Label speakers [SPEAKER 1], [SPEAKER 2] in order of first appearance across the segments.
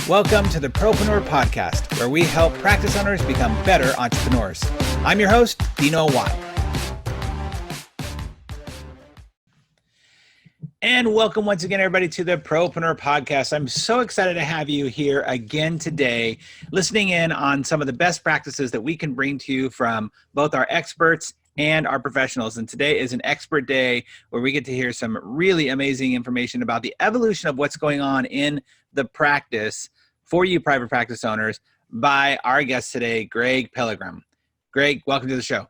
[SPEAKER 1] Welcome to the Propreneur Podcast, where we help practice owners become better entrepreneurs. I'm your host, Dino Watt. And welcome once again, everybody, to the Propreneur Podcast. I'm so excited to have you here again today, listening in on some of the best practices that we can bring to you from both our experts and our professionals. And today is an expert day where we get to hear some really amazing information about the evolution of what's going on in the practice for you private practice owners by our guest today, Greg Pellegrom. Greg, welcome to the show.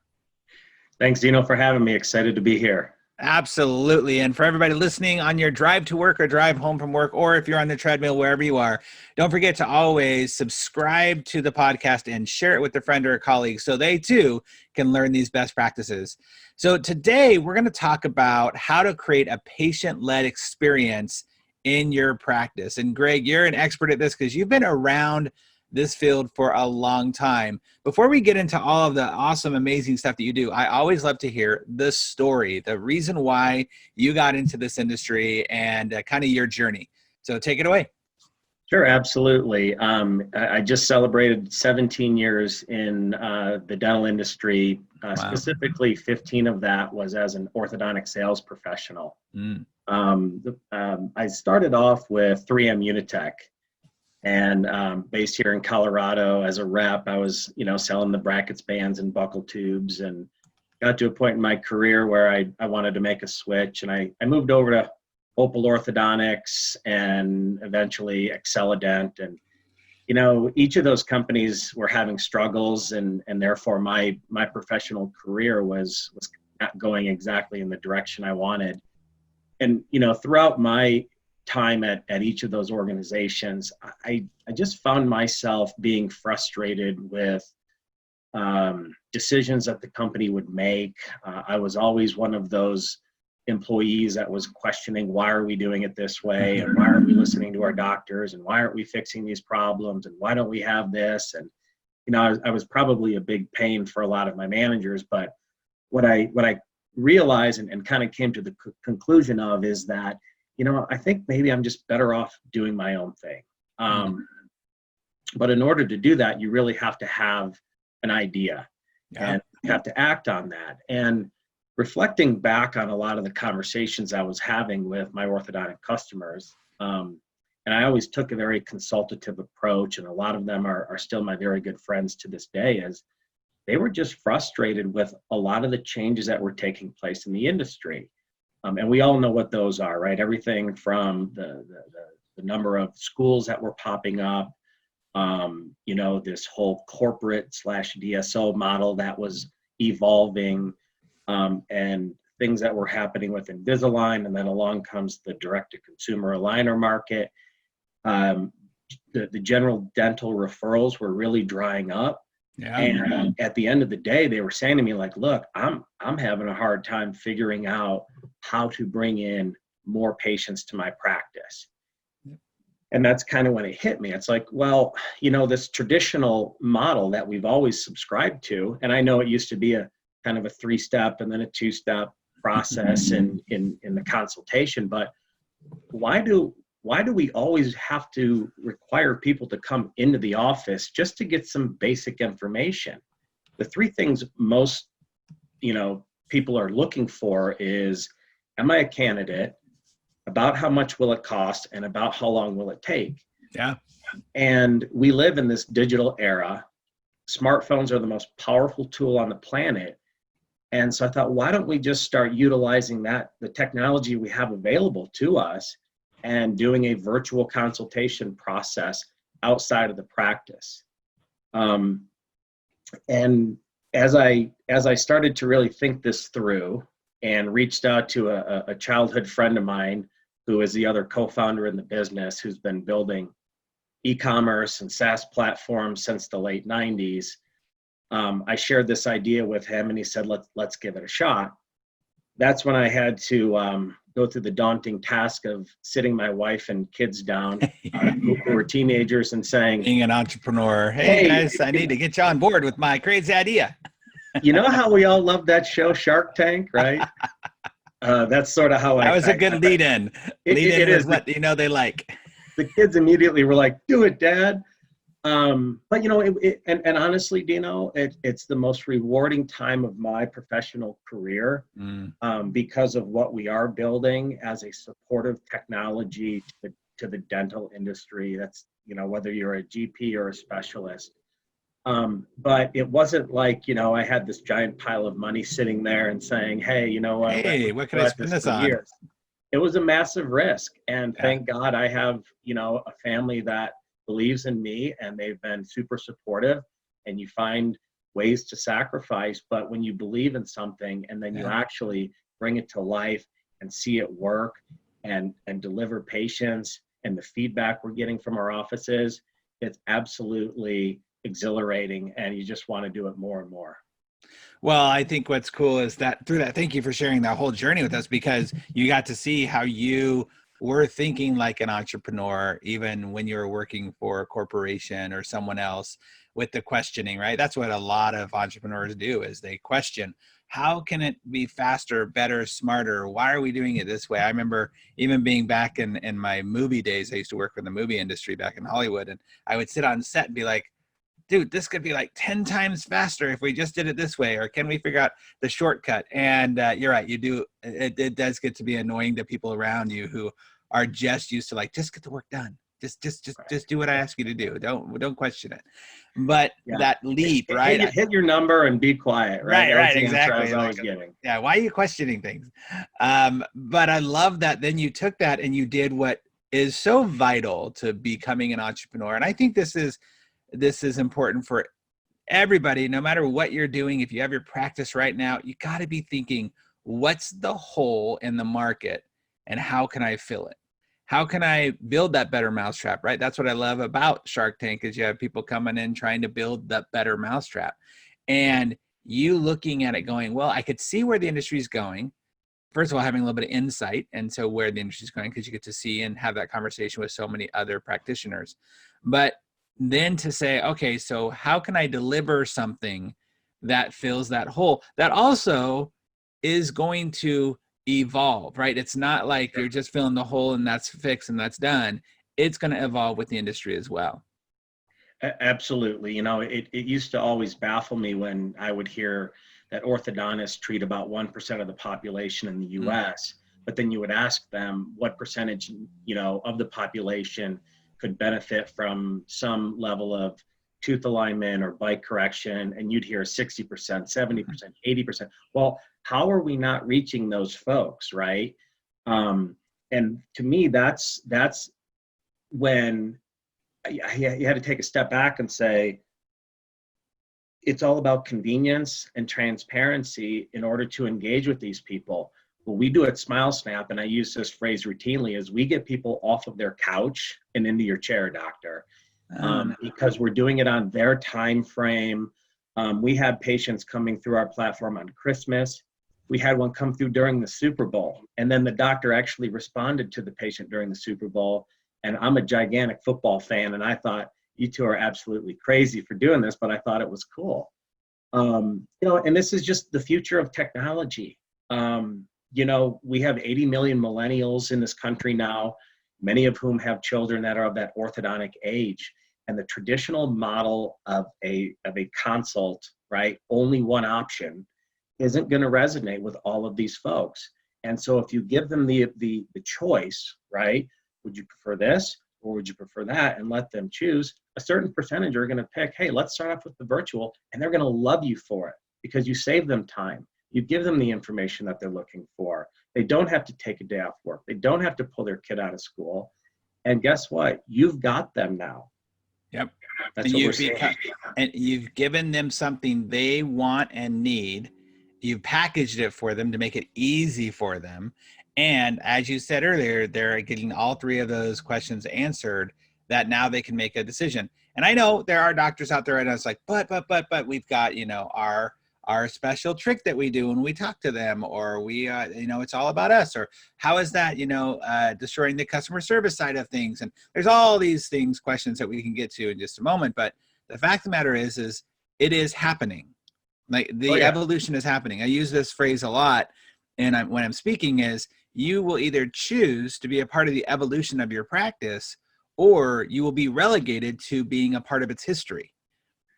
[SPEAKER 2] Thanks, Dino, for having me. Excited to be here.
[SPEAKER 1] Absolutely. And for everybody listening on your drive to work or drive home from work, or if you're on the treadmill, wherever you are, don't forget to always subscribe to the podcast and share it with a friend or a colleague so they too can learn these best practices. So today we're going to talk about how to create a patient-led experience in your practice. And Greg, you're an expert at this because you've been around this field for a long time. Before we get into all of the awesome, amazing stuff that you do, I always love to hear the story, the reason why you got into this industry and kind of your journey. So take it away.
[SPEAKER 2] Sure, absolutely. I just celebrated 17 years in the dental industry.
[SPEAKER 1] Wow.
[SPEAKER 2] Specifically, 15 of that was as an orthodontic sales professional. I started off with 3M Unitek. And based here in Colorado as a rep, I was, selling the brackets, bands, and buckle tubes, and got to a point in my career where I wanted to make a switch, and I moved over to Opal Orthodontics and eventually Acceledent, and each of those companies were having struggles, and therefore my professional career was not going exactly in the direction I wanted. And throughout my time at each of those organizations, I just found myself being frustrated with decisions that the company would make. I was always one of those employees that was questioning, why are we doing it this way? And why aren't we listening to our doctors? And why aren't we fixing these problems? And why don't we have this? And, I was probably a big pain for a lot of my managers, but what I realized and kind of came to the conclusion of is that I think maybe I'm just better off doing my own thing. But in order to do that, you really have to have an idea and you have to act on that. And reflecting back on a lot of the conversations I was having with my orthodontic customers, and I always took a very consultative approach, and a lot of them are still my very good friends to this day, as they were just frustrated with a lot of the changes that were taking place in the industry. And we all know what those are, right? Everything from the number of schools that were popping up, this whole corporate / DSO model that was evolving, and things that were happening with Invisalign. And then along comes the direct-to-consumer aligner market. The general dental referrals were really drying up. Yeah. And at the end of the day, they were saying to me, like, look, I'm having a hard time figuring out how to bring in more patients to my practice. Yep. And that's kind of when it hit me. It's like, well, this traditional model that we've always subscribed to, and I know it used to be a kind of a 3-step and then a 2-step process in the consultation, but why do we always have to require people to come into the office just to get some basic information? The 3 things most, people are looking for is, am I a candidate? About how much will it cost? And about how long will it take?
[SPEAKER 1] Yeah. And
[SPEAKER 2] we live in this digital era. Smartphones are the most powerful tool on the planet. And so I thought, why don't we just start utilizing the technology we have available to us and doing a virtual consultation process outside of the practice. And as I started to really think this through and reached out to a childhood friend of mine who is the other co-founder in the business, who's been building e-commerce and SaaS platforms since the late 90s, I shared this idea with him, and he said, let's give it a shot. That's when I had to go through the daunting task of sitting my wife and kids down who were teenagers and saying,
[SPEAKER 1] being an entrepreneur, hey guys, I need to get you on board with my crazy idea.
[SPEAKER 2] You know how we all love that show, Shark Tank, right? That's sort of how
[SPEAKER 1] that was a good lead in. Lead in is what they like.
[SPEAKER 2] the kids immediately were like, do it, Dad. But you know, and honestly, Dino, it's the most rewarding time of my professional career, because of what we are building as a supportive technology to the dental industry. That's, you know, whether you're a GP or a specialist. But it wasn't like, you know, I had this giant pile of money sitting there and saying, hey, you know what?
[SPEAKER 1] Hey, what can I spend this on?
[SPEAKER 2] Years. It was a massive risk. And thank God I have, you know, a family that believes in me, and they've been super supportive, and you find ways to sacrifice. But when you believe in something and then you actually bring it to life and see it work and deliver patients, and the feedback we're getting from our offices, it's absolutely exhilarating, and you just want to do it more and more.
[SPEAKER 1] Well, I think what's cool is that through that, thank you for sharing that whole journey with us, because you got to see how you were thinking like an entrepreneur, even when you were working for a corporation or someone else, with the questioning, right? That's what a lot of entrepreneurs do, is they question, how can it be faster, better, smarter? Why are we doing it this way? I remember even being back in my movie days, I used to work for the movie industry back in Hollywood, and I would sit on set and be like, dude, this could be like 10 times faster if we just did it this way, or can we figure out the shortcut? And you're right, you do. It does get to be annoying to people around you who are just used to like, just get the work done. Just do what I ask you to do. Don't question it. But that leap, right?
[SPEAKER 2] Hit your number and be quiet, right?
[SPEAKER 1] Right, exactly.
[SPEAKER 2] I was always getting.
[SPEAKER 1] Yeah, why are you questioning things? But I love that then you took that and you did what is so vital to becoming an entrepreneur. And I think this is important for everybody, no matter what you're doing. If you have your practice right now, you got to be thinking, what's the hole in the market and how can I fill it? How can I build that better mousetrap, right? That's what I love about Shark Tank, is you have people coming in trying to build that better mousetrap, and you looking at it going, well, I could see where the industry is going. First of all, having a little bit of insight into where the industry is going, because you get to see and have that conversation with so many other practitioners. But then to say, okay, so how can I deliver something that fills that hole, that also is going to evolve, right? It's not like you're just filling the hole and that's fixed and that's done. It's going to evolve with the industry as well.
[SPEAKER 2] Absolutely. You know, it used to always baffle me when I would hear that orthodontists treat about 1% of the population in the US, but then you would ask them what percentage, you know, of the population could benefit from some level of tooth alignment or bite correction, and you'd hear 60%, 70%, 80%. Well, how are we not reaching those folks, right? And to me, that's when you had to take a step back and say, it's all about convenience and transparency in order to engage with these people. What we do at SmileSnap, and I use this phrase routinely, is we get people off of their couch and into your chair, doctor, because we're doing it on their time frame. We had patients coming through our platform on Christmas. We had one come through during the Super Bowl, and then the doctor actually responded to the patient during the Super Bowl. And I'm a gigantic football fan, and I thought, you two are absolutely crazy for doing this, but I thought it was cool. You know, and this is just the future of technology. You know, we have 80 million millennials in this country now, many of whom have children that are of that orthodontic age. And the traditional model of a consult, right, only one option, isn't going to resonate with all of these folks. And so if you give them the choice, right, would you prefer this or would you prefer that, and let them choose, a certain percentage are going to pick, hey, let's start off with the virtual, and they're going to love you for it because you save them time. You give them the information that they're looking for. They don't have to take a day off work. They don't have to pull their kid out of school. And guess what? You've got them now.
[SPEAKER 1] Yep.
[SPEAKER 2] That's what we're seeing.
[SPEAKER 1] And you've given them something they want and need. You've packaged it for them to make it easy for them. And as you said earlier, they're getting all three of those questions answered, that now they can make a decision. And I know there are doctors out there, and it's like, but we've got, you know, our special trick that we do when we talk to them, or we, you know, it's all about us, or how is that, you know, destroying the customer service side of things? And there's all these things, questions that we can get to in just a moment. But the fact of the matter is it is happening. Like the evolution is happening. I use this phrase a lot, and when I'm speaking, is you will either choose to be a part of the evolution of your practice, or you will be relegated to being a part of its history.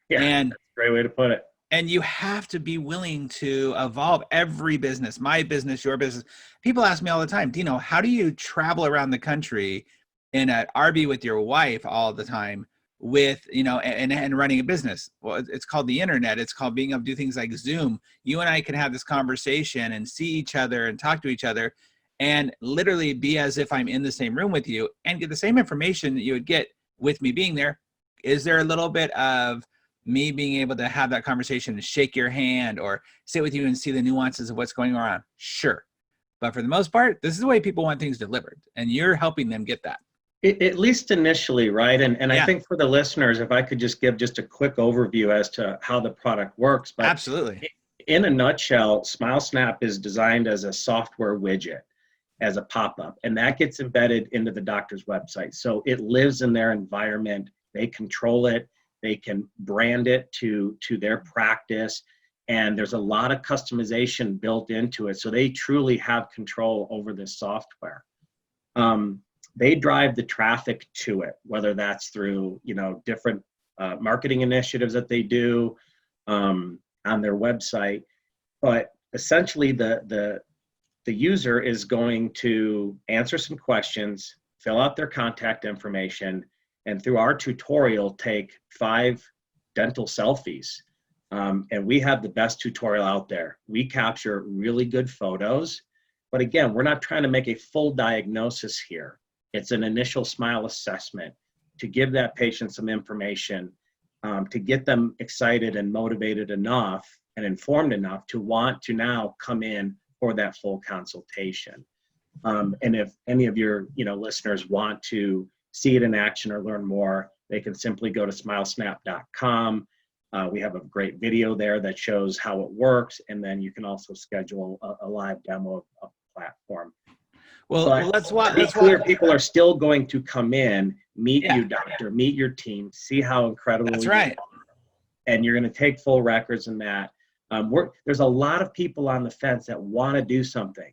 [SPEAKER 2] Yeah,
[SPEAKER 1] and
[SPEAKER 2] that's a great way to put it.
[SPEAKER 1] And you have to be willing to evolve. Every business, my business, your business. People ask me all the time, Dino, how do you travel around the country in an RV with your wife all the time with, and running a business? Well, it's called the internet. It's called being able to do things like Zoom. You and I can have this conversation and see each other and talk to each other and literally be as if I'm in the same room with you and get the same information that you would get with me being there. Is there a little bit of me being able to have that conversation and shake your hand or sit with you and see the nuances of what's going on? Sure. But for the most part, this is the way people want things delivered, and you're helping them get that.
[SPEAKER 2] At least initially, right? And I think for the listeners, if I could just give just a quick overview as to how the product works. But
[SPEAKER 1] absolutely.
[SPEAKER 2] In a nutshell, SmileSnap is designed as a software widget, as a pop-up, and that gets embedded into the doctor's website. So it lives in their environment. They control it. They can brand it to their practice, and there's a lot of customization built into it. So they truly have control over this software. They drive the traffic to it, whether that's through different marketing initiatives that they do on their website. But essentially, the user is going to answer some questions, fill out their contact information, and through our tutorial, take 5 dental selfies. And we have the best tutorial out there. We capture really good photos. But again, we're not trying to make a full diagnosis here. It's an initial smile assessment to give that patient some information, to get them excited and motivated enough and informed enough to want to now come in for that full consultation. And if any of your listeners want to see it in action or learn more, they can simply go to smilesnap.com. We have a great video there that shows how it works, and then you can also schedule a live demo of the platform.
[SPEAKER 1] Well, let's
[SPEAKER 2] clear. People are still going to come in, meet you, doctor, meet your team, see how incredible
[SPEAKER 1] that's
[SPEAKER 2] you
[SPEAKER 1] right.
[SPEAKER 2] are, and you're going to take full records in that. There's a lot of people on the fence that want to do something,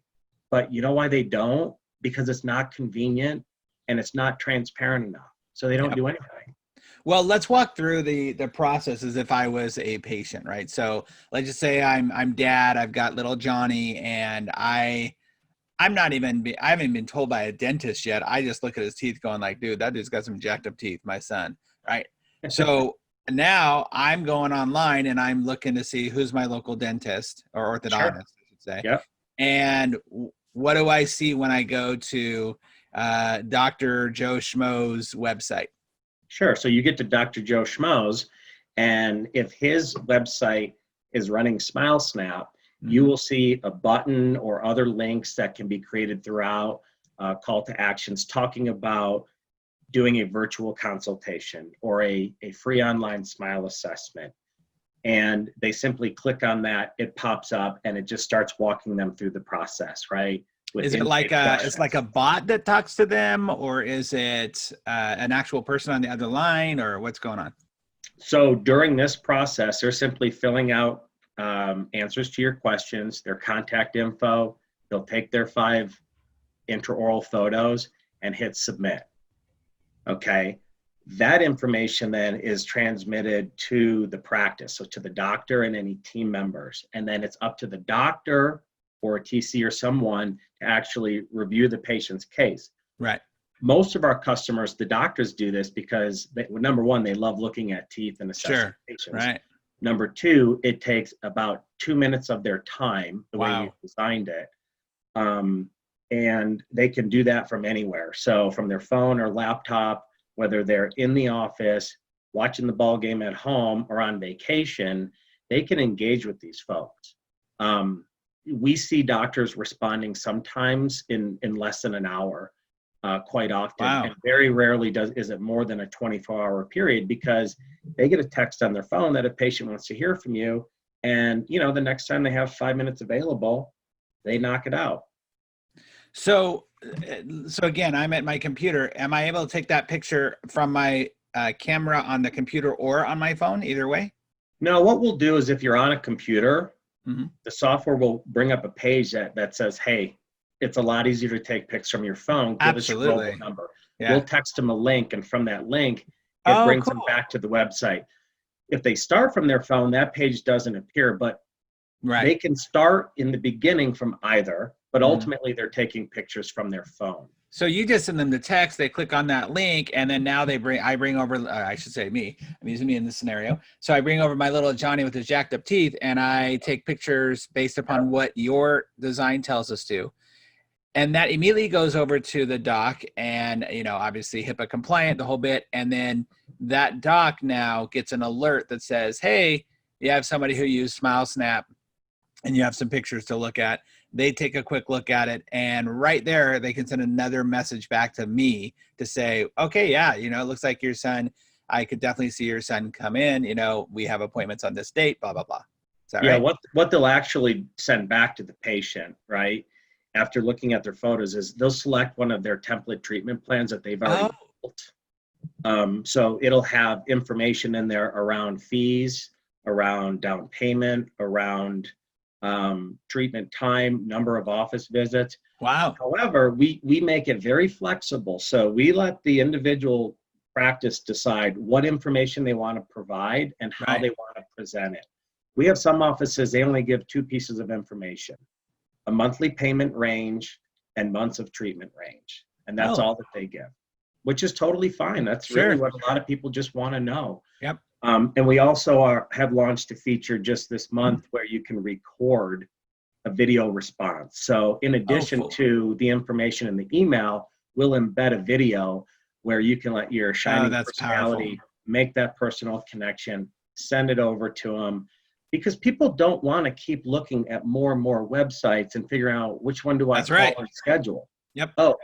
[SPEAKER 2] but you know why they don't? Because it's not convenient and it's not transparent enough. So they don't do anything.
[SPEAKER 1] Well, let's walk through the process as if I was a patient, right? So let's just say I'm dad, I've got little Johnny, and I haven't even been told by a dentist yet. I just look at his teeth going like, dude, that dude's got some jacked up teeth, my son, right? So now I'm going online and I'm looking to see who's my local dentist or orthodontist, I should say.
[SPEAKER 2] Yep.
[SPEAKER 1] And what do I see when I go to Dr. Joe Schmo's website?
[SPEAKER 2] Sure. So you get to Dr. Joe Schmo's, and if his website is running SmileSnap, you will see a button or other links that can be created throughout, call to actions talking about doing a virtual consultation or a free online smile assessment. And they simply click on that, it pops up, and it just starts walking them through the process, right?
[SPEAKER 1] Is it like it's like a bot that talks to them, or is it an actual person on the other line, or what's going on?
[SPEAKER 2] So during this process, they're simply filling out answers to your questions, their contact info. They'll take their 5 intraoral photos and hit submit. Okay. That information then is transmitted to the practice, so to the doctor and any team members. And then it's up to the doctor or a TC or someone to actually review the patient's case.
[SPEAKER 1] Right.
[SPEAKER 2] Most of our customers, the doctors, do this because number one, they love looking at teeth and assessing patients.
[SPEAKER 1] Right.
[SPEAKER 2] Number 2, it takes about 2 minutes of their time, the way you designed it. And they can do that from anywhere. So from their phone or laptop, whether they're in the office, watching the ball game at home, or on vacation, they can engage with these folks. We see doctors responding sometimes in less than an hour, quite often.
[SPEAKER 1] Wow.
[SPEAKER 2] And very rarely is it more than a 24-hour period, because they get a text on their phone that a patient wants to hear from you. And, the next time they have 5 minutes available, they knock it out. So
[SPEAKER 1] again, I'm at my computer. Am I able to take that picture from my camera on the computer or on my phone, either way?
[SPEAKER 2] No, what we'll do is if you're on a computer, the software will bring up a page that says, hey, it's a lot easier to take pics from your phone. Give us your mobile number. We'll text them a link, and from that link, it brings them back to the website. If they start from their phone, that page doesn't appear, but they can start in the beginning from either, but ultimately they're taking pictures from their phone.
[SPEAKER 1] So you just send them the text, they click on that link, and then now I bring over, I should say me, I'm using me in this scenario. So I bring over my little Johnny with his jacked up teeth, and I take pictures based upon what your design tells us to. And that immediately goes over to the doc, and, you know, obviously HIPAA compliant, the whole bit. And then that doc now gets an alert that says, hey, you have somebody who used SmileSnap and you have some pictures to look at. They take a quick look at it, and right there, they can send another message back to me to say, okay, yeah, you know, it looks like your son, I could definitely see your son come in, you know, we have appointments on this date, blah, blah, blah. Is that right?
[SPEAKER 2] What they'll actually send back to the patient, right, after looking at their photos, is they'll select one of their template treatment plans that they've already built. So it'll have information in there around fees, around down payment, around treatment time, number of office visits.
[SPEAKER 1] Wow.
[SPEAKER 2] However, we make it very flexible. So we let the individual practice decide what information they want to provide and how they want to present it. We have some offices, they only give 2 pieces of information: a monthly payment range and months of treatment range. And that's all that they give, which is totally fine. That's really what a lot of people just want to know.
[SPEAKER 1] Yep.
[SPEAKER 2] And we also have launched a feature just this month where you can record a video response. So in addition to the information in the email, we'll embed a video where you can let your shining personality make that personal connection, send it over to them. Because people don't want to keep looking at more and more websites and figuring out which one do I call or schedule.
[SPEAKER 1] Yep.
[SPEAKER 2] Oh,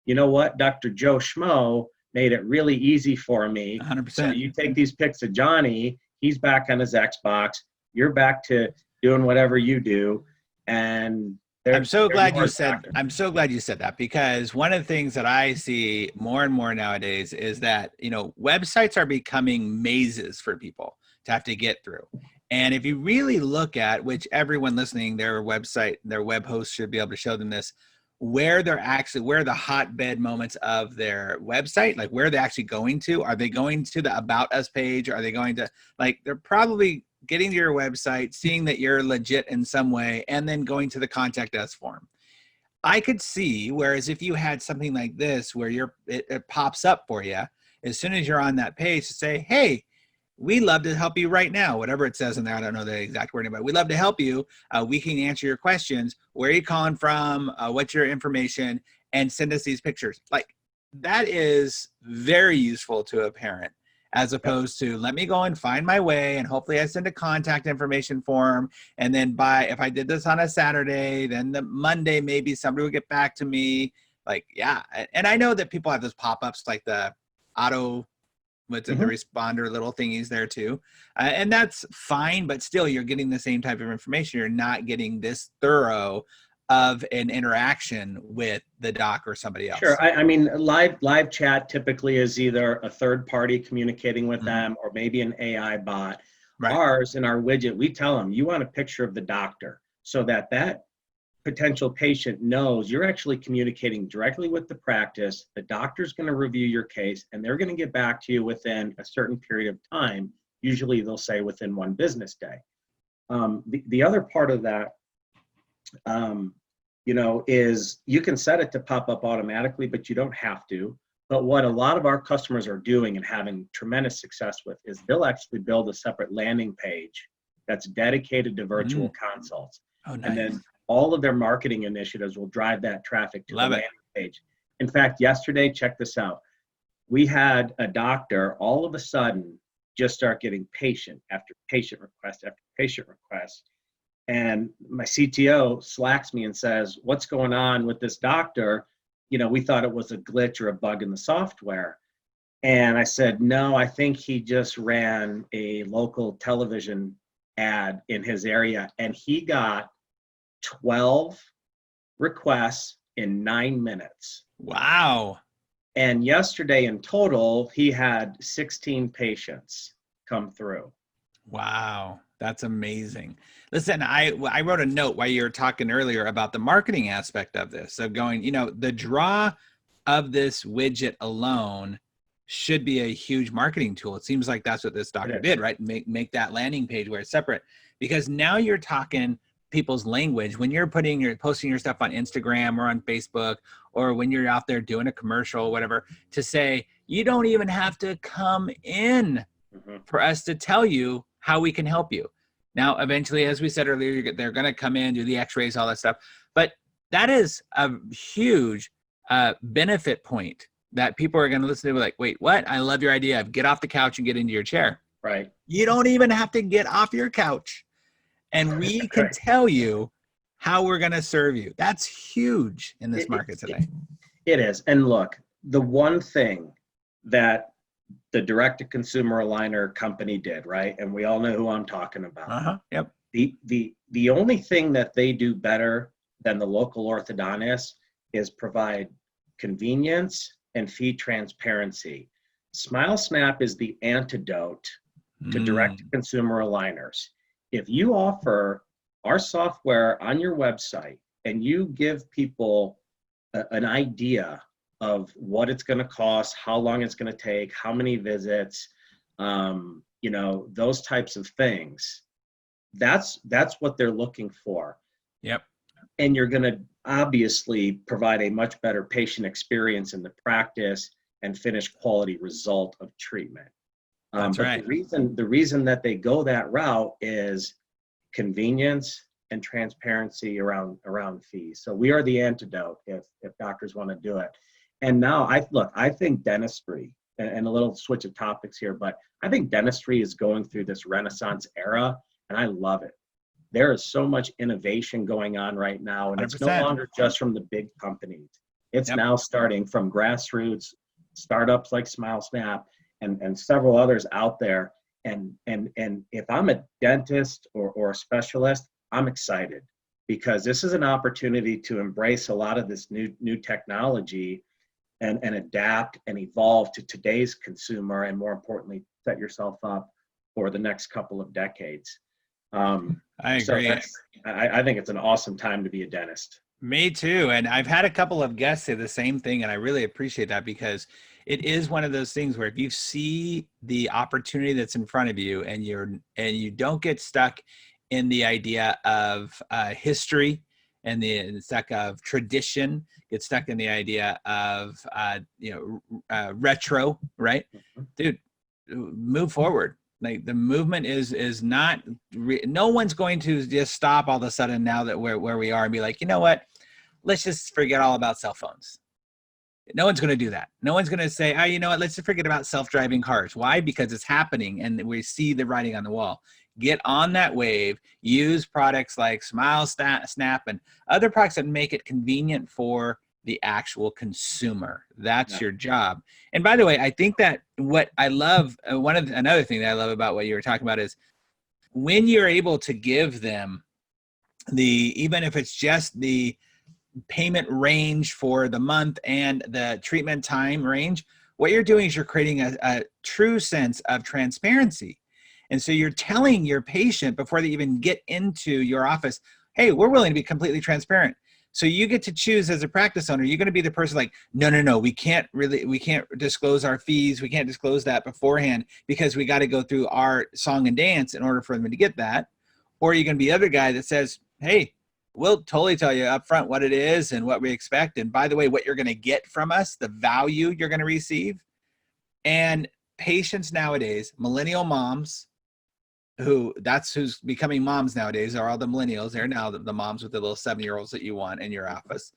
[SPEAKER 2] you know what? Dr. Joe Schmo made it really easy for me.
[SPEAKER 1] 100%.
[SPEAKER 2] So you take these pics of Johnny, he's back on his Xbox, you're back to doing whatever you do. And
[SPEAKER 1] I'm so glad you said that, because one of the things that I see more and more nowadays is that, you know, websites are becoming mazes for people to have to get through. And if you really look at, which everyone listening, their website, their web host should be able to show them this, where are the hotbed moments of their website, like where are they actually going to? Are they going to the About Us page? Are they going to, like, they're probably getting to your website, seeing that you're legit in some way, and then going to the Contact Us form. I could see, whereas if you had something like this where it pops up for you, as soon as you're on that page to say, hey, we love to help you right now, whatever it says in there. I don't know the exact wording, but we love to help you. We can answer your questions. Where are you calling from? What's your information? And send us these pictures. Like, that is very useful to a parent, as opposed to, let me go and find my way, and hopefully I send a contact information form. And then if I did this on a Saturday, then the Monday, maybe somebody will get back to me. Like, yeah. And I know that people have those pop-ups, like the auto, the responder little thingies there too. And that's fine, but still you're getting the same type of information. You're not getting this thorough of an interaction with the doc or somebody else.
[SPEAKER 2] Sure. I mean, live chat typically is either a third party communicating with them or maybe an AI bot. Ours, in our widget, we tell them, you want a picture of the doctor, so that potential patient knows you're actually communicating directly with the practice. The doctor's going to review your case, and they're going to get back to you within a certain period of time. Usually they'll say within 1 business day. The other part of that, you know, is you can set it to pop up automatically, but you don't have to. But what a lot of our customers are doing and having tremendous success with is they'll actually build a separate landing page that's dedicated to virtual consults.
[SPEAKER 1] Oh, nice.
[SPEAKER 2] And then all of their marketing initiatives will drive that traffic to the landing page. In fact, yesterday, check this out. We had a doctor all of a sudden just start getting patient after patient request after patient request. And my CTO slacks me and says, what's going on with this doctor? You know, we thought it was a glitch or a bug in the software. And I said, no, I think he just ran a local television ad in his area, and he got 12 requests in 9 minutes.
[SPEAKER 1] Wow.
[SPEAKER 2] And yesterday in total, he had 16 patients come through.
[SPEAKER 1] Wow. That's amazing. Listen, I wrote a note while you were talking earlier about the marketing aspect of this, of going, you know, the draw of this widget alone should be a huge marketing tool. It seems like that's what this doctor did, right? Make that landing page where it's separate, because now you're talking people's language when you're posting your stuff on Instagram or on Facebook, or when you're out there doing a commercial or whatever, to say, you don't even have to come in for us to tell you how we can help you. Now, eventually, as we said earlier, they're going to come in, do the x-rays, all that stuff. But that is a huge benefit point that people are going to listen to, like, wait, what? I love your idea of get off the couch and get into your chair.
[SPEAKER 2] Right.
[SPEAKER 1] You don't even have to get off your couch. And we can tell you how we're going to serve you. That's huge in this market today.
[SPEAKER 2] It is. And look, the one thing that the direct-to-consumer aligner company did, right? And we all know who I'm talking about.
[SPEAKER 1] Yep.
[SPEAKER 2] The only thing that they do better than the local orthodontist is provide convenience and fee transparency. SmileSnap is the antidote to direct-to-consumer aligners. If you offer our software on your website and you give people an idea of what it's going to cost, how long it's going to take, how many visits, those types of things, that's what they're looking for.
[SPEAKER 1] Yep.
[SPEAKER 2] And you're going to obviously provide a much better patient experience in the practice and finished quality result of treatment.
[SPEAKER 1] That's right.
[SPEAKER 2] The reason that they go that route is convenience and transparency around fees. So we are the antidote if doctors want to do it. And now I think dentistry, and a little switch of topics here, but I think dentistry is going through this renaissance era, and I love it. There is so much innovation going on right now, and 100%. It's no longer just from the big companies. It's now starting from grassroots startups like SmileSnap and several others out there. And if I'm a dentist or a specialist, I'm excited, because this is an opportunity to embrace a lot of this new technology and adapt and evolve to today's consumer, and more importantly, set yourself up for the next couple of decades.
[SPEAKER 1] I agree.
[SPEAKER 2] I think it's an awesome time to be a dentist.
[SPEAKER 1] Me too. And I've had a couple of guests say the same thing, and I really appreciate that, because it is one of those things where if you see the opportunity that's in front of you and you don't get stuck in the idea of history and the stuck of tradition, get stuck in the idea of retro, right? Dude, move forward. Like, the movement is not, no one's going to just stop all of a sudden now that where we are and be like, you know what, let's just forget all about cell phones. No one's going to do that. No one's going to say, oh, you know what, let's just forget about self-driving cars. Why? Because it's happening and we see the writing on the wall. Get on that wave. Use products like SmileSnap and other products that make it convenient for the actual consumer. That's your job. And by the way, I think that what I love, another thing that I love about what you were talking about is when you're able to give them even if it's just the payment range for the month and the treatment time range, what you're doing is you're creating a true sense of transparency. And so you're telling your patient before they even get into your office, hey, we're willing to be completely transparent. So you get to choose as a practice owner. You're going to be the person like, no, we can't disclose our fees. We can't disclose that beforehand because we got to go through our song and dance in order for them to get that. Or you're going to be the other guy that says, hey, we'll totally tell you up front what it is and what we expect. And by the way, what you're going to get from us, the value you're going to receive. And patients nowadays, millennial moms, who's becoming moms nowadays, are all the millennials. They're now the moms with the little 7-year-olds that you want in your office.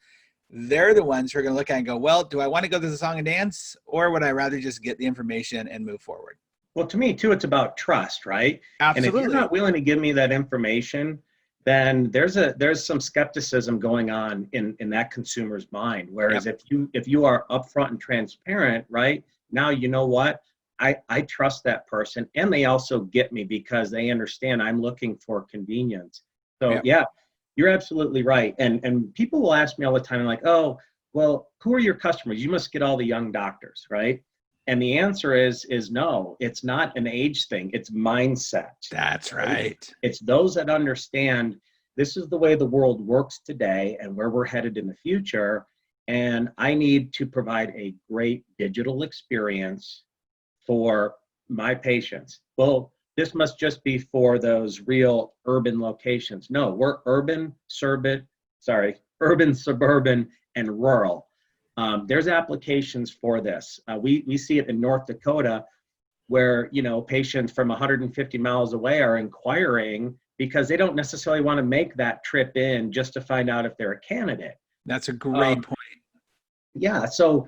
[SPEAKER 1] They're the ones who are going to look at it and go, well, do I want to go to the song and dance, or would I rather just get the information and move forward?
[SPEAKER 2] Well, to me too, it's about trust, right?
[SPEAKER 1] Absolutely.
[SPEAKER 2] And if you're not willing to give me that information, then there's some skepticism going on in that consumer's mind. Whereas if you are upfront and transparent, right, now you know what? I trust that person, and they also get me because they understand I'm looking for convenience. So yeah, you're absolutely right. And people will ask me all the time, like, oh, well, who are your customers? You must get all the young doctors, right? And the answer is no, it's not an age thing. It's mindset.
[SPEAKER 1] That's right.
[SPEAKER 2] It's those that understand this is the way the world works today and where we're headed in the future. and I need to provide a great digital experience for my patients. Well, this must just be for those real urban locations. No, we're urban, suburban, and rural. There's applications for this. We see it in North Dakota, where patients from 150 miles away are inquiring because they don't necessarily want to make that trip in just to find out if they're a candidate.
[SPEAKER 1] That's a great point.
[SPEAKER 2] Yeah. So,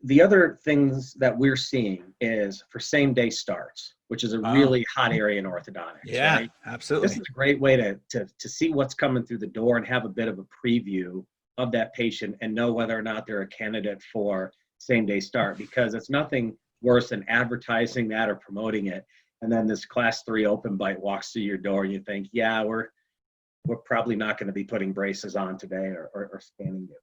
[SPEAKER 2] the other things that we're seeing is for same day starts, which is a really hot area in orthodontics.
[SPEAKER 1] Yeah,
[SPEAKER 2] right?
[SPEAKER 1] Absolutely.
[SPEAKER 2] This is a great way to see what's coming through the door and have a bit of a preview of that patient and know whether or not they're a candidate for same day start, because it's nothing worse than advertising that or promoting it. And then this class 3 open bite walks through your door and you think, yeah, we're probably not going to be putting braces on today or scanning you.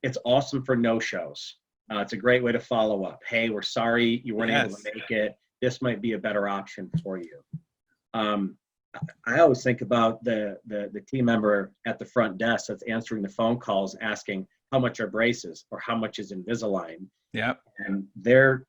[SPEAKER 2] It's awesome for no-shows. It's a great way to follow up. Hey, we're sorry you weren't able to make it. This might be a better option for you. I always think about the team member at the front desk that's answering the phone calls asking how much are braces or how much is Invisalign.
[SPEAKER 1] Yep.
[SPEAKER 2] And they're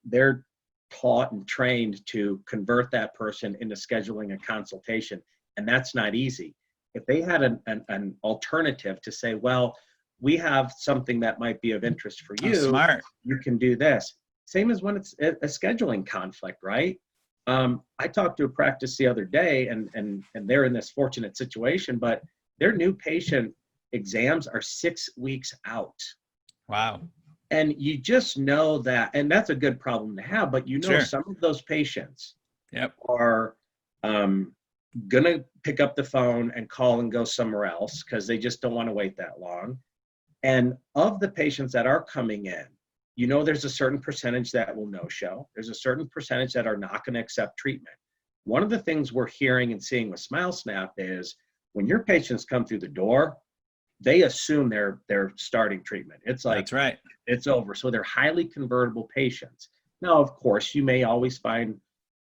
[SPEAKER 2] taught and trained to convert that person into scheduling a consultation. And that's not easy. If they had an alternative to say, well, we have something that might be of interest for you.
[SPEAKER 1] Smart.
[SPEAKER 2] You can do this. Same as when it's a scheduling conflict, right? I talked to a practice the other day, and they're in this fortunate situation, but their new patient exams are 6 weeks out.
[SPEAKER 1] Wow.
[SPEAKER 2] And you just know that, and that's a good problem to have, but some of those patients are gonna pick up the phone and call and go somewhere else because they just don't want to wait that long. And of the patients that are coming in, there's a certain percentage that will no-show. There's a certain percentage that are not going to accept treatment. One of the things we're hearing and seeing with SmileSnap is when your patients come through the door, they assume they're starting treatment. It's like,
[SPEAKER 1] that's right.
[SPEAKER 2] It's over. So they're highly convertible patients. Now, of course, you may always find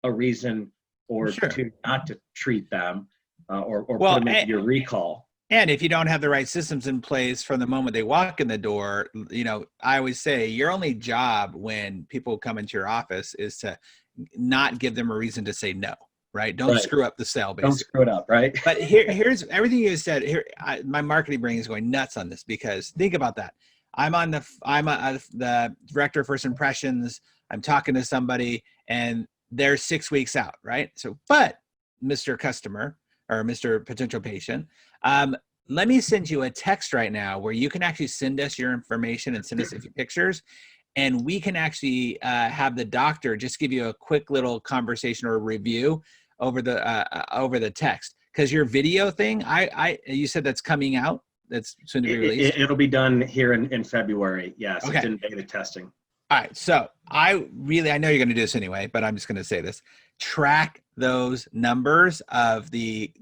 [SPEAKER 2] a reason or two not to treat them or put them into your recall.
[SPEAKER 1] And if you don't have the right systems in place from the moment they walk in the door, I always say your only job when people come into your office is to not give them a reason to say no, right? Don't screw up the sale, basically. Don't
[SPEAKER 2] screw it up, right?
[SPEAKER 1] But here's everything you said. Here, my marketing brain is going nuts on this because think about that. I'm the director of first impressions. I'm talking to somebody and they're 6 weeks out, right? So, but Mr. Customer or Mr. Potential Patient, let me send you a text right now where you can actually send us your information and send us a few pictures, and we can actually have the doctor just give you a quick little conversation or review over the text. Because your video thing, you said that's coming out. That's soon to be released.
[SPEAKER 2] It'll be done here in February. Yes,
[SPEAKER 1] okay.
[SPEAKER 2] It's in beta testing.
[SPEAKER 1] All right. So I know you're going to do this anyway, but I'm just going to say this. Track those numbers of the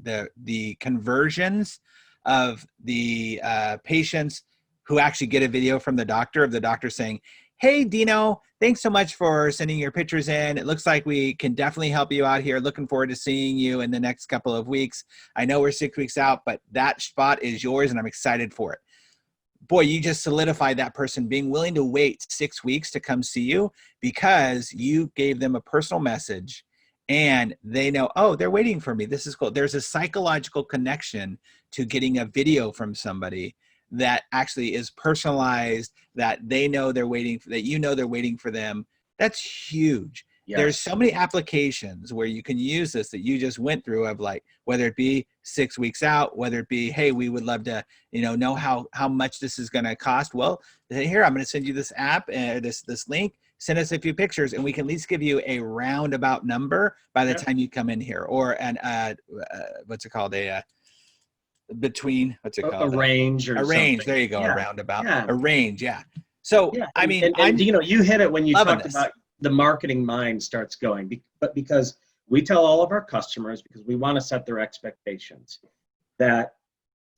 [SPEAKER 1] conversions of the patients who actually get a video from the doctor saying, hey, Dino, thanks so much for sending your pictures in. It looks like we can definitely help you out here. Looking forward to seeing you in the next couple of weeks. I know we're 6 weeks out, but that spot is yours and I'm excited for it. Boy, you just solidified that person being willing to wait 6 weeks to come see you because you gave them a personal message and they know, oh, they're waiting for me. This is cool. There's a psychological connection to getting a video from somebody that actually is personalized, that they know they're waiting for, that they're waiting for them. That's huge. Yes. There's so many applications where you can use this that you just went through of like, whether it be 6 weeks out, whether it be, hey, we would love to, know how much this is going to cost. Well, here, I'm going to send you this app and this link, send us a few pictures and we can at least give you a roundabout number by the time you come in here, or what's it called? A range.
[SPEAKER 2] Or
[SPEAKER 1] a range.
[SPEAKER 2] Something.
[SPEAKER 1] There you go.
[SPEAKER 2] Yeah.
[SPEAKER 1] A roundabout.
[SPEAKER 2] Yeah.
[SPEAKER 1] A range. Yeah. So,
[SPEAKER 2] yeah.
[SPEAKER 1] I mean,
[SPEAKER 2] and you hit it when you talked
[SPEAKER 1] this.
[SPEAKER 2] about the marketing mind starts going, but because we tell all of our customers, because we want to set their expectations, that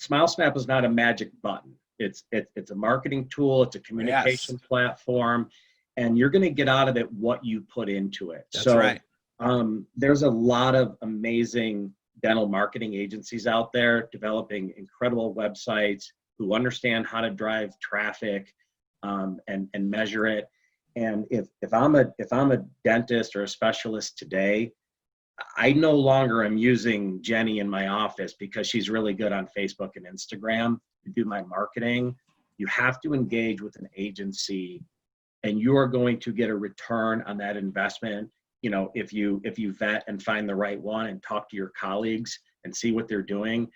[SPEAKER 2] SmileSnap is not a magic button. It's a marketing tool. It's a communication platform, and you're going to get out of it what you put into it.
[SPEAKER 1] That's right.
[SPEAKER 2] There's a lot of amazing dental marketing agencies out there developing incredible websites who understand how to drive traffic. and measure it. And if I'm a dentist or a specialist today, I no longer am using Jenny in my office because she's really good on Facebook and Instagram to do my marketing. You have to engage with an agency, and you are going to get a return on that investment. You know, if you vet and find the right one and talk to your colleagues and see what they're doing,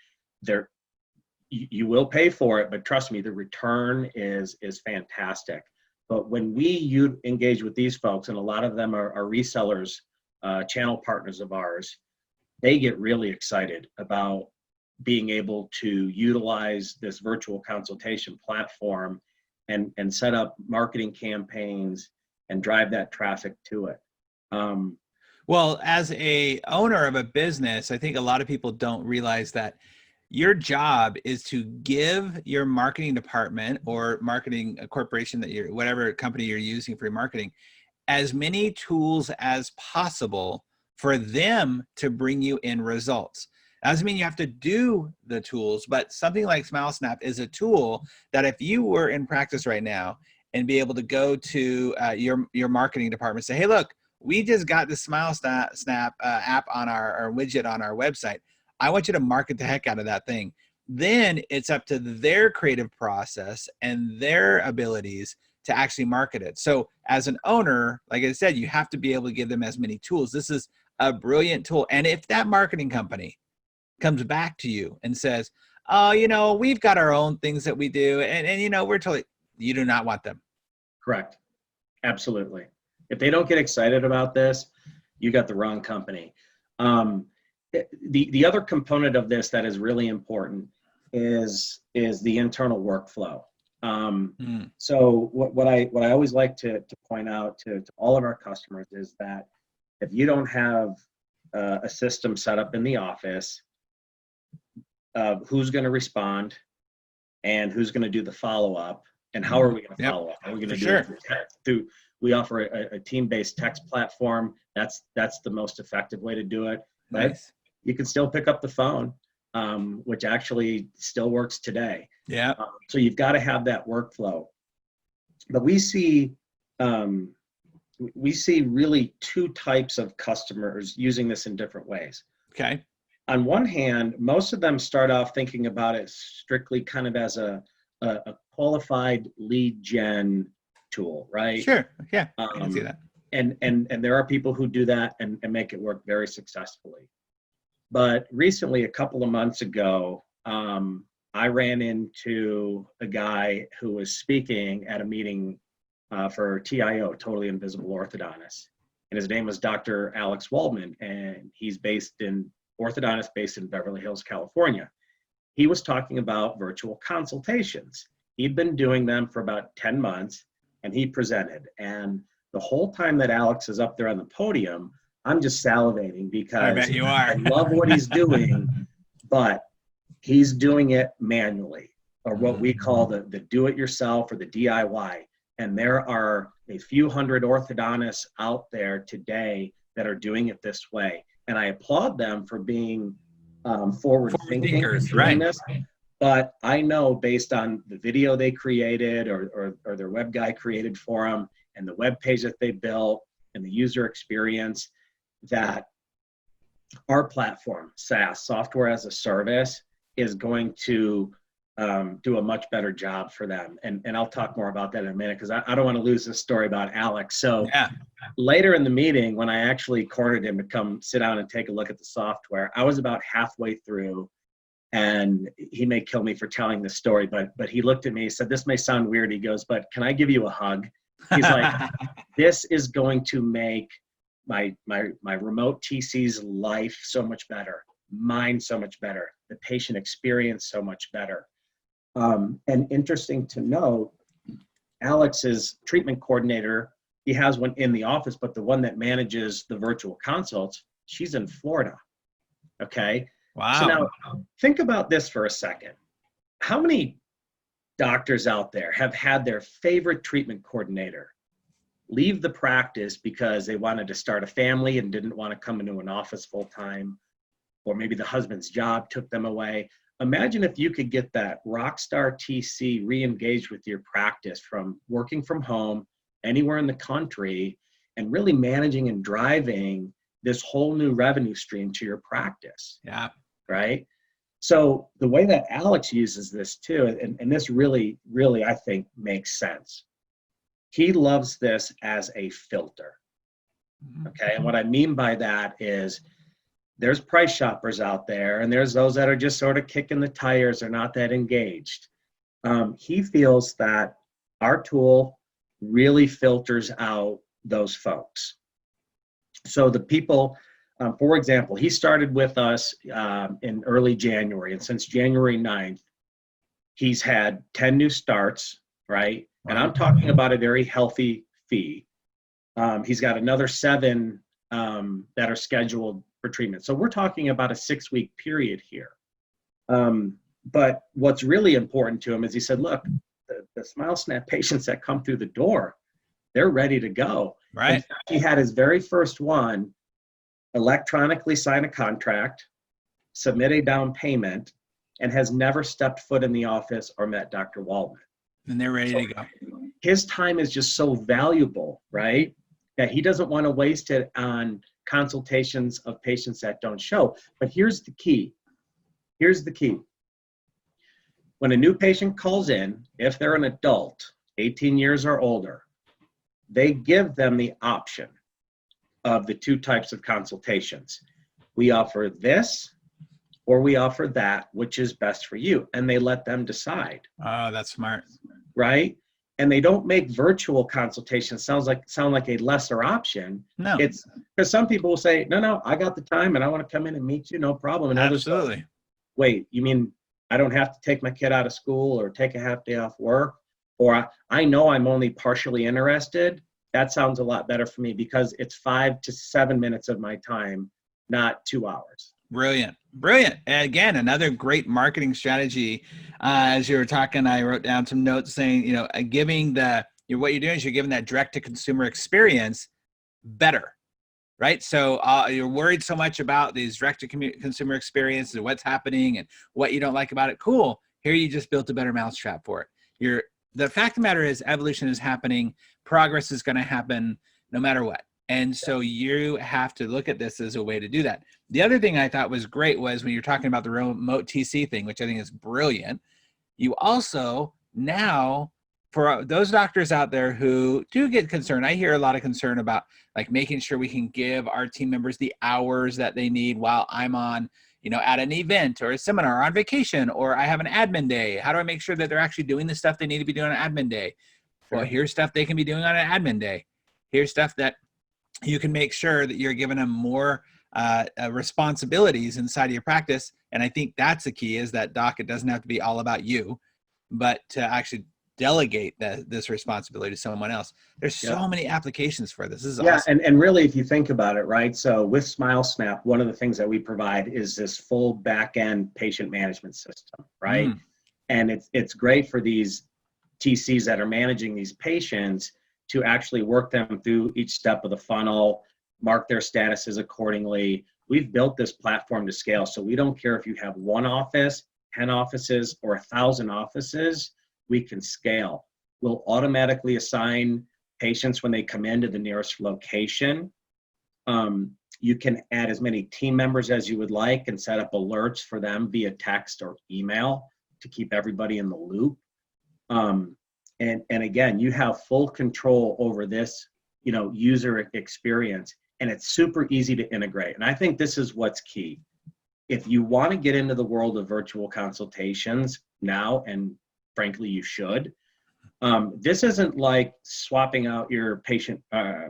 [SPEAKER 2] you will pay for it, but trust me, the return is fantastic. But when we engage with these folks, and a lot of them are resellers, channel partners of ours, they get really excited about being able to utilize this virtual consultation platform and set up marketing campaigns and drive that traffic to it.
[SPEAKER 1] Well, as a owner of a business, I think a lot of people don't realize that your job is to give your marketing department or marketing corporation that whatever company you're using for your marketing, as many tools as possible for them to bring you in results. That doesn't mean you have to do the tools, but something like SmileSnap is a tool that if you were in practice right now and be able to go to your marketing department, say, hey, look, we just got the SmileSnap app on our widget on our website. I want you to market the heck out of that thing. Then it's up to their creative process and their abilities to actually market it. So as an owner, like I said, you have to be able to give them as many tools. This is a brilliant tool. And if that marketing company comes back to you and says, oh, you know, we've got our own things that we do, and you know, we're totally, you do not want them.
[SPEAKER 2] Correct. Absolutely. If they don't get excited about this, you got the wrong company. The other component of this that is really important is the internal workflow. So what I always like to point out to all of our customers is that if you don't have a system set up in the office of who's going to respond and who's going to do the follow-up and how are we going to follow up? Are we going to do it through text? We offer a team-based text platform. That's the most effective way to do it.
[SPEAKER 1] Nice.
[SPEAKER 2] You can still pick up the phone, which actually still works today.
[SPEAKER 1] Yeah.
[SPEAKER 2] So you've got to have that workflow. But we see really two types of customers using this in different ways.
[SPEAKER 1] Okay.
[SPEAKER 2] On one hand, most of them start off thinking about it strictly kind of as a qualified lead gen tool, right?
[SPEAKER 1] Sure. Yeah. I can see that.
[SPEAKER 2] And there are people who do that and make it work very successfully. But recently, a couple of months ago, I ran into a guy who was speaking at a meeting for TIO, Totally Invisible Orthodontists. And his name was Dr. Alex Waldman, and he's orthodontist based in Beverly Hills, California. He was talking about virtual consultations. He'd been doing them for about 10 months, and he presented. And the whole time that Alex is up there on the podium, I'm just salivating because
[SPEAKER 1] I bet you are.
[SPEAKER 2] I love what he's doing, but he's doing it manually, or what we call the do-it-yourself or the DIY. And there are a few hundred orthodontists out there today that are doing it this way. And I applaud them for being forward-thinking and doing this. But I know based on the video they created or their web guy created for them and the web page that they built and the user experience, that our platform, SaaS, software as a service, is going to do a much better job for them. And I'll talk more about that in a minute because I don't want to lose this story about Alex. So later in the meeting, when I actually cornered him to come sit down and take a look at the software, I was about halfway through, and he may kill me for telling this story, but he looked at me, he said, this may sound weird. He goes, but can I give you a hug? He's like, this is going to make my remote TC's life so much better, mine so much better, the patient experience so much better. And interesting to note, Alex's treatment coordinator, he has one in the office, but the one that manages the virtual consults, she's in Florida. Okay.
[SPEAKER 1] Wow.
[SPEAKER 2] So now think about this for a second. How many doctors out there have had their favorite treatment coordinator leave the practice because they wanted to start a family and didn't want to come into an office full time, or maybe the husband's job took them away, imagine if you could get that rock star TC re-engaged with your practice from working from home, anywhere in the country, and really managing and driving this whole new revenue stream to your practice.
[SPEAKER 1] Yeah.
[SPEAKER 2] Right? So the way that Alex uses this too, and this really, really, I think makes sense. He loves this as a filter. Okay. And what I mean by that is there's price shoppers out there, and there's those that are just sort of kicking the tires or not that engaged. He feels that our tool really filters out those folks. So the people, for example, he started with us in early January, and since January 9th, he's had 10 new starts, right? And I'm talking about a very healthy fee. He's got another 7 that are scheduled for treatment. So we're talking about a 6-week period here. But what's really important to him is he said, look, the SmileSnap patients that come through the door, they're ready to go.
[SPEAKER 1] Right.
[SPEAKER 2] He had his very first one electronically sign a contract, submit a down payment, and has never stepped foot in the office or met Dr. Waldman.
[SPEAKER 1] And they're ready to go.
[SPEAKER 2] His time is just so valuable, right? That he doesn't want to waste it on consultations of patients that don't show. But here's the key. Here's the key. When a new patient calls in, if they're an adult, 18 years or older, they give them the option of the 2 types of consultations. We offer this or we offer that, which is best for you. And they let them decide.
[SPEAKER 1] Oh, that's smart.
[SPEAKER 2] Right? And they don't make virtual consultations sound like a lesser option.
[SPEAKER 1] No.
[SPEAKER 2] It's because some people will say, no, I got the time and I want to come in and meet you, no problem. And
[SPEAKER 1] Absolutely.
[SPEAKER 2] Others go, wait, you mean I don't have to take my kid out of school or take a half day off work? Or I know I'm only partially interested. That sounds a lot better for me because it's 5 to 7 minutes of my time, not 2 hours.
[SPEAKER 1] Brilliant. Brilliant. And again, another great marketing strategy. As you were talking, I wrote down some notes saying, giving what you're doing is you're giving that direct to consumer experience better, right? So you're worried so much about these direct to consumer experiences and what's happening and what you don't like about it. Cool. Here you just built a better mousetrap for it. The fact of the matter is evolution is happening. Progress is going to happen no matter what. And so you have to look at this as a way to do that. The other thing I thought was great was when you're talking about the remote TC thing, which I think is brilliant. You also now, for those doctors out there who do get concerned, I hear a lot of concern about like making sure we can give our team members the hours that they need while I'm on, at an event or a seminar or on vacation, or I have an admin day. How do I make sure that they're actually doing the stuff they need to be doing on an admin day? Sure. Well, here's stuff they can be doing on an admin day. Here's stuff that you can make sure that you're giving them more responsibilities inside of your practice. And I think that's the key is that, Doc, it doesn't have to be all about you, but to actually delegate this responsibility to someone else. There's so many applications for this. This is awesome.
[SPEAKER 2] And really, if you think about it, right? So with SmileSnap, one of the things that we provide is this full back-end patient management system, right? And it's great for these TCs that are managing these patients to actually work them through each step of the funnel, mark their statuses accordingly. We've built this platform to scale, so we don't care if you have 1 office, 10 offices, or 1,000 offices, we can scale. We'll automatically assign patients when they come into the nearest location. You can add as many team members as you would like and set up alerts for them via text or email to keep everybody in the loop. And again, you have full control over this, user experience, and it's super easy to integrate. And I think this is what's key. If you want to get into the world of virtual consultations now, and frankly, you should, this isn't like swapping out your patient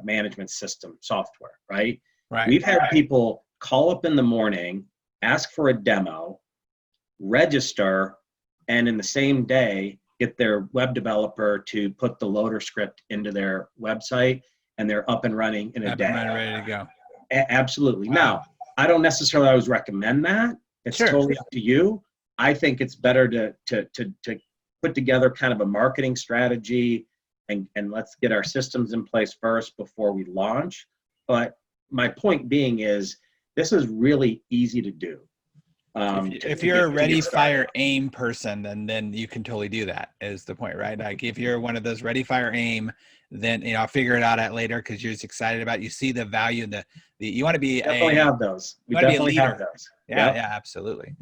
[SPEAKER 2] management system software, right? We've had people call up in the morning, ask for a demo, register, and in the same day, get their web developer to put the loader script into their website, and they're up and running in a day.
[SPEAKER 1] Ready to go.
[SPEAKER 2] Absolutely. Wow. Now, I don't necessarily always recommend that. It's totally up to you. I think it's better to put together kind of a marketing strategy and let's get our systems in place first before we launch. But my point being is this is really easy to do.
[SPEAKER 1] If you're a ready, fire, aim person, then you can totally do that is the point, right? Like if you're one of those ready, fire, aim, then, I'll figure it out at later because you're just excited about it. You see the value in you want to be
[SPEAKER 2] definitely have those. We definitely have those.
[SPEAKER 1] Yeah, yeah, absolutely.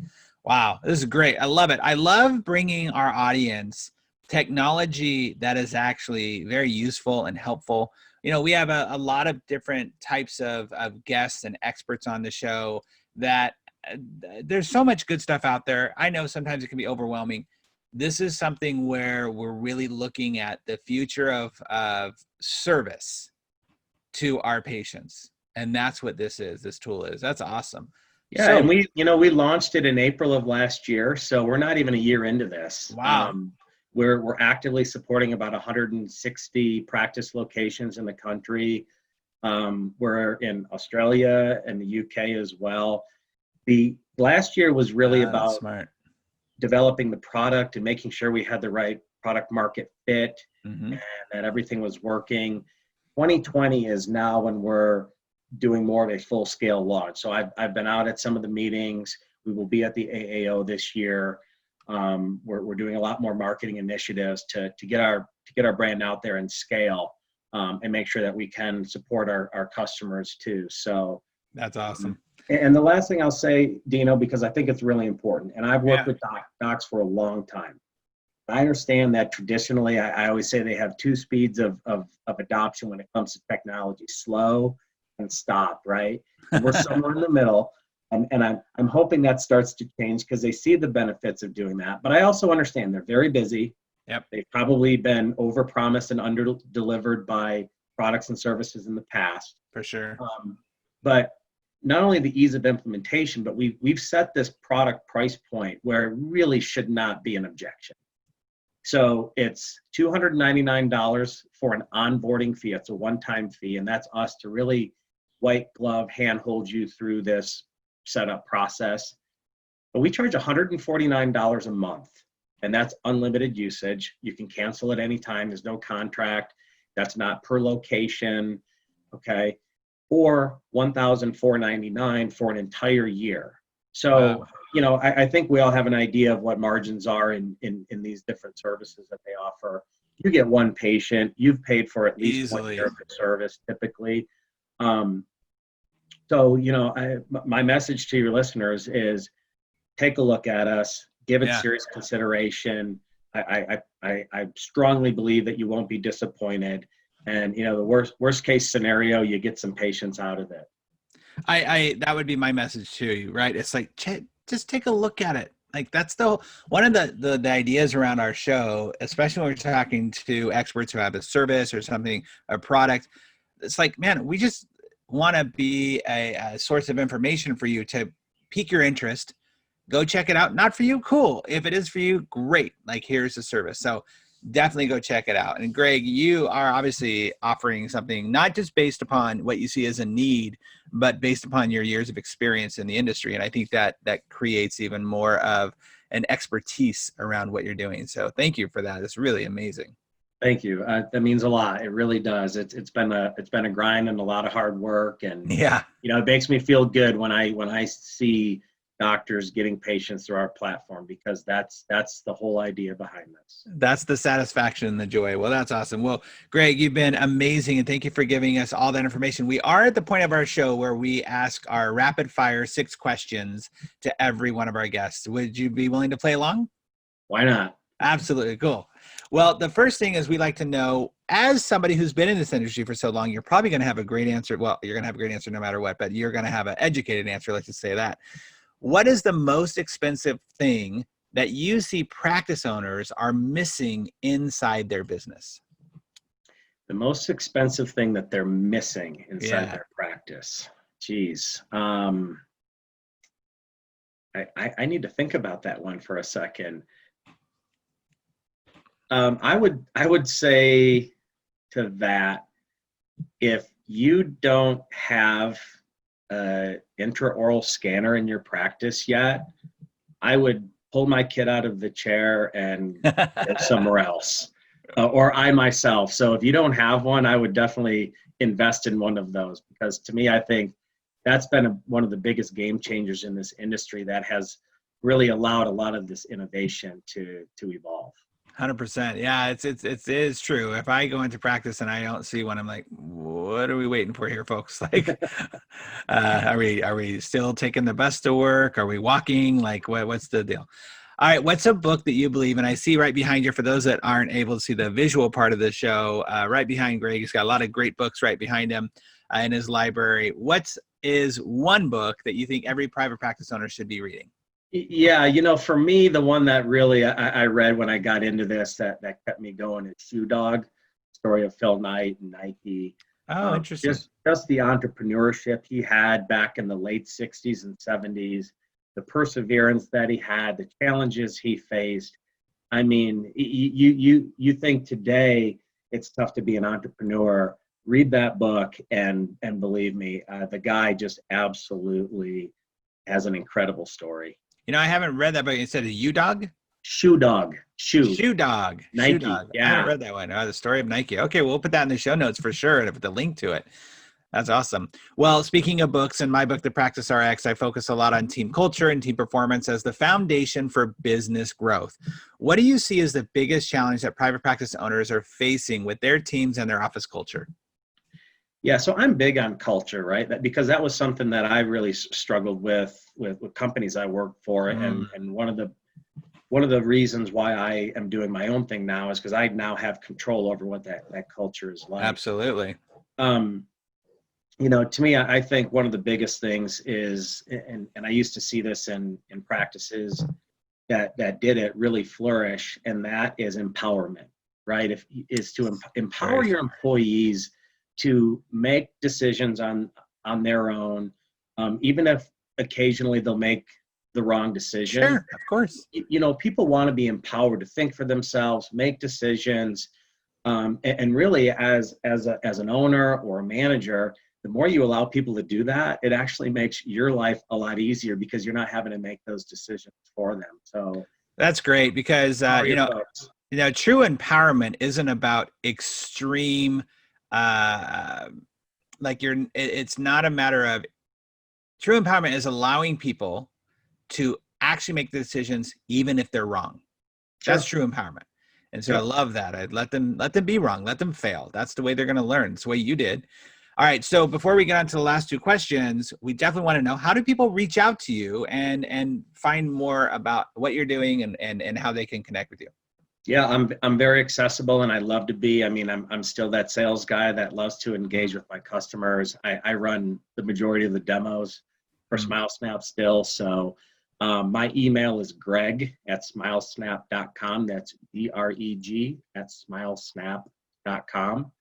[SPEAKER 1] Wow, this is great. I love it. I love bringing our audience technology that is actually very useful and helpful. We have a lot of different types of guests and experts on the show that there's so much good stuff out there. I know sometimes it can be overwhelming. This is something where we're really looking at the future of service to our patients. And that's what this tool is. That's awesome.
[SPEAKER 2] Yeah, so, and we launched it in April of last year, so we're not even a year into this.
[SPEAKER 1] Wow.
[SPEAKER 2] We're actively supporting about 160 practice locations in the country. We're in Australia and the UK as well. The last year was really about developing the product and making sure we had the right product market fit and that everything was working. 2020 is now when we're doing more of a full-scale launch. So I've been out at some of the meetings. We will be at the AAO this year. We're doing a lot more marketing initiatives to get our brand out there and scale and make sure that we can support our customers too. So
[SPEAKER 1] that's awesome.
[SPEAKER 2] And the last thing I'll say, Dino, because I think it's really important, and I've worked with docs for a long time. I understand that traditionally, I always say they have two speeds of adoption when it comes to technology: slow and stop, right? And we're somewhere in the middle, and I'm hoping that starts to change because they see the benefits of doing that. But I also understand they're very busy.
[SPEAKER 1] Yep.
[SPEAKER 2] They've probably been overpromised and under-delivered by products and services in the past.
[SPEAKER 1] For sure.
[SPEAKER 2] But not only the ease of implementation, but we've set this product price point where it really should not be an objection. So it's $299 for an onboarding fee. It's a one-time fee, and that's us to really white glove handhold you through this setup process. But we charge $149 a month, and that's unlimited usage. You can cancel at any time. There's no contract. That's not per location, okay? Or $1,499 for an entire year. So, wow. I think we all have an idea of what margins are in these different services that they offer. You get one patient, you've paid for at least one year of service typically. So, my message to your listeners is take a look at us, give it serious consideration. I strongly believe that you won't be disappointed. And, the worst case scenario, you get some patients out of it.
[SPEAKER 1] That would be my message to you, right? It's like, just take a look at it. Like that's one of the ideas around our show, especially when we're talking to experts who have a service or something, a product. It's like, man, we just want to be a source of information for you to pique your interest. Go check it out. Not for you, cool. If it is for you, great. Like here's the service. So definitely go check it out. And Greg, you are obviously offering something not just based upon what you see as a need, but based upon your years of experience in the industry. And I think that creates even more of an expertise around what you're doing. So thank you for that. It's really amazing.
[SPEAKER 2] Thank you. That means a lot. It really does. It's been a grind and a lot of hard work. And it makes me feel good when I see doctors getting patients through our platform, because that's the whole idea behind this.
[SPEAKER 1] That's the satisfaction and the joy. Well, that's awesome. Well, Greg, you've been amazing, and thank you for giving us all that information. We are at the point of our show where we ask our rapid fire 6 questions to every one of our guests. Would you be willing to play along?
[SPEAKER 2] Why not?
[SPEAKER 1] Absolutely. Cool. Well, the first thing is we like to know, as somebody who's been in this industry for so long, you're probably going to have a great answer. Well, you're going to have a great answer no matter what, but you're going to have an educated answer. Let's just say that. What is the most expensive thing that you see practice owners are missing inside their business?
[SPEAKER 2] The most expensive thing that they're missing inside their practice. Geez. I need to think about that one for a second. I would say to that, if you don't have intraoral scanner in your practice yet, I would pull my kid out of the chair and go somewhere else, or I myself. So if you don't have one, I would definitely invest in one of those, because to me, I think that's been one of the biggest game changers in this industry that has really allowed a lot of this innovation to evolve.
[SPEAKER 1] 100%. Yeah, it is true. If I go into practice and I don't see one, I'm like, what are we waiting for here, folks? Like, are we still taking the bus to work? Are we walking? Like, what's the deal? All right, what's a book that you believe? And I see right behind you, for those that aren't able to see the visual part of the show, right behind Greg, he's got a lot of great books right behind him in his library. What is one book that you think every private practice owner should be reading?
[SPEAKER 2] Yeah, for me, the one that really I read when I got into this that kept me going is Shoe Dog, story of Phil Knight and Nike.
[SPEAKER 1] Oh, interesting.
[SPEAKER 2] Just the entrepreneurship he had back in the late 60s and 70s, the perseverance that he had, the challenges he faced. I mean, you think today it's tough to be an entrepreneur. Read that book and believe me, the guy just absolutely has an incredible story.
[SPEAKER 1] I haven't read that book. You said a U-Dog?
[SPEAKER 2] Shoe Dog.
[SPEAKER 1] Shoe Dog.
[SPEAKER 2] Nike.
[SPEAKER 1] Shoe Dog.
[SPEAKER 2] Yeah.
[SPEAKER 1] I haven't read that one. The story of Nike. Okay, we'll put that in the show notes for sure and put the link to it. That's awesome. Well, speaking of books, in my book, The Practice RX, I focus a lot on team culture and team performance as the foundation for business growth. What do you see as the biggest challenge that private practice owners are facing with their teams and their office culture?
[SPEAKER 2] Yeah, so I'm big on culture, right? Because that was something that I really struggled with companies I worked for, and one of the reasons why I am doing my own thing now is because I now have control over what that culture is like.
[SPEAKER 1] Absolutely.
[SPEAKER 2] To me, I think one of the biggest things is, and I used to see this in practices that did it really flourish, and that is empowerment, right? Is to empower your employees to make decisions on their own, even if occasionally they'll make the wrong decision.
[SPEAKER 1] Sure, of course.
[SPEAKER 2] People want to be empowered to think for themselves, make decisions, and really as an owner or a manager, the more you allow people to do that, it actually makes your life a lot easier because you're not having to make those decisions for them. So
[SPEAKER 1] that's great because true empowerment isn't about extreme. It's not a matter of, true empowerment is allowing people to actually make the decisions even if they're wrong. That's true empowerment. And so I love that. I'd let them be wrong, let them fail. That's the way they're going to learn. It's the way you did. All right. So before we get on to the last two questions, we definitely want to know, how do people reach out to you and find more about what you're doing and how they can connect with you?
[SPEAKER 2] Yeah, I'm very accessible, and I love to be. I mean, I'm still that sales guy that loves to engage with my customers. I run the majority of the demos for SmileSnap still. So my email is greg@smilesnap.com. That's greg@smilesnap.com.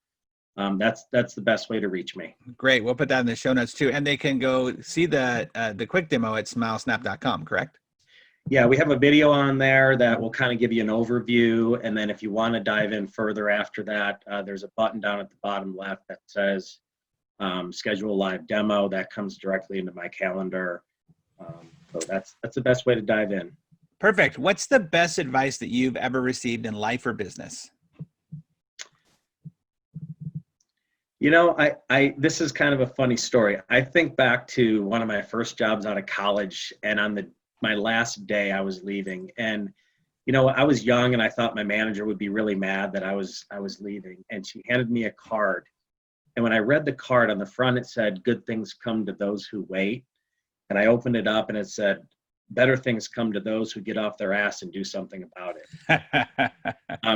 [SPEAKER 2] That's the best way to reach me.
[SPEAKER 1] Great. We'll put that in the show notes too. And they can go see the quick demo at smilesnap.com, correct?
[SPEAKER 2] Yeah, we have a video on there that will kind of give you an overview. And then if you want to dive in further after that, there's a button down at the bottom left that says schedule a live demo. That comes directly into my calendar. So that's the best way to dive in.
[SPEAKER 1] Perfect. What's the best advice that you've ever received in life or business?
[SPEAKER 2] This is kind of a funny story. I think back to one of my first jobs out of college, and on my last day I was leaving, and I was young and I thought my manager would be really mad that I was leaving, and she handed me a card, and when I read the card, on the front it said, "Good things come to those who wait," and I opened it up and it said, "Better things come to those who get off their ass and do something about it."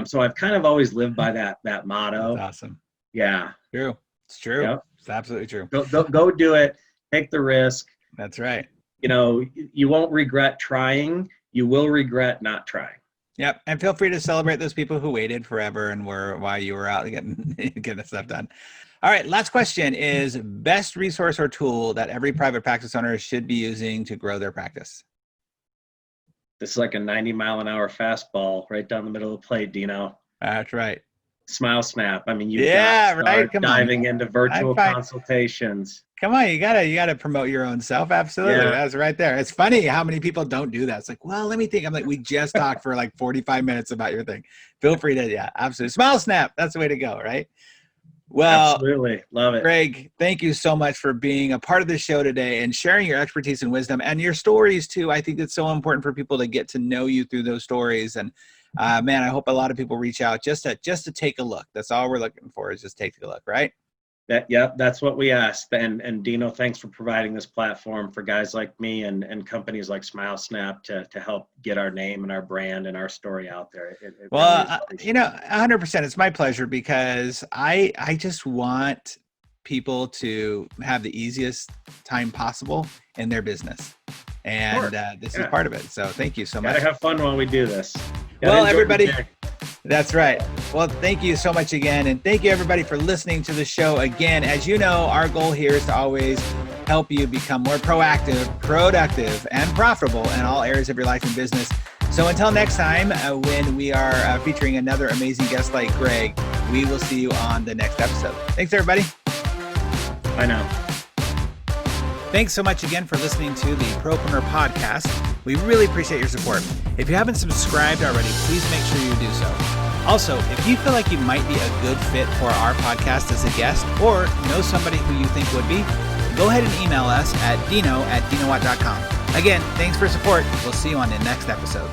[SPEAKER 2] So I've kind of always lived by that motto.
[SPEAKER 1] That's awesome.
[SPEAKER 2] Yeah.
[SPEAKER 1] True. It's true.
[SPEAKER 2] Yep.
[SPEAKER 1] It's absolutely true.
[SPEAKER 2] Go do it. Take the risk.
[SPEAKER 1] That's right.
[SPEAKER 2] You won't regret trying. You will regret not trying.
[SPEAKER 1] Yep. And feel free to celebrate those people who waited forever and while you were out getting stuff done. All right. Last question is, best resource or tool that every private practice owner should be using to grow their practice.
[SPEAKER 2] It's like a 90-mile-an-hour fastball right down the middle of the plate, Dino.
[SPEAKER 1] That's right.
[SPEAKER 2] SmileSnap. I mean,
[SPEAKER 1] Come
[SPEAKER 2] diving into virtual consultations.
[SPEAKER 1] Come on, you gotta promote your own self. Absolutely. Yeah. That's right there. It's funny how many people don't do that. It's like, well, let me think. I'm like, we just talked for like 45 minutes about your thing. Feel free to, absolutely. SmileSnap. That's the way to go, right? Well,
[SPEAKER 2] absolutely. Love it.
[SPEAKER 1] Greg, thank you so much for being a part of the show today and sharing your expertise and wisdom and your stories too. I think it's so important for people to get to know you through those stories. And man, I hope a lot of people reach out just to take a look. That's all we're looking for, is just take a look, right?
[SPEAKER 2] That's what we asked. And Dino, thanks for providing this platform for guys like me and companies like SmileSnap to help get our name and our brand and our story out there.
[SPEAKER 1] Well, 100%. It's my pleasure, because I just want people to have the easiest time possible in their business. And this is part of it. So thank you so much.
[SPEAKER 2] Gotta have fun while we do this.
[SPEAKER 1] Well, everybody, that's right. Well, thank you so much again. And thank you, everybody, for listening to the show again. As you know, our goal here is to always help you become more proactive, productive, and profitable in all areas of your life and business. So until next time, when we are featuring another amazing guest like Greg, we will see you on the next episode. Thanks, everybody.
[SPEAKER 2] Bye now.
[SPEAKER 1] Thanks so much again for listening to the Propreneur Podcast. We really appreciate your support. If you haven't subscribed already, please make sure you do so. Also, if you feel like you might be a good fit for our podcast as a guest, or know somebody who you think would be, go ahead and email us at dino@dinowatt.com. Again, thanks for support. We'll see you on the next episode.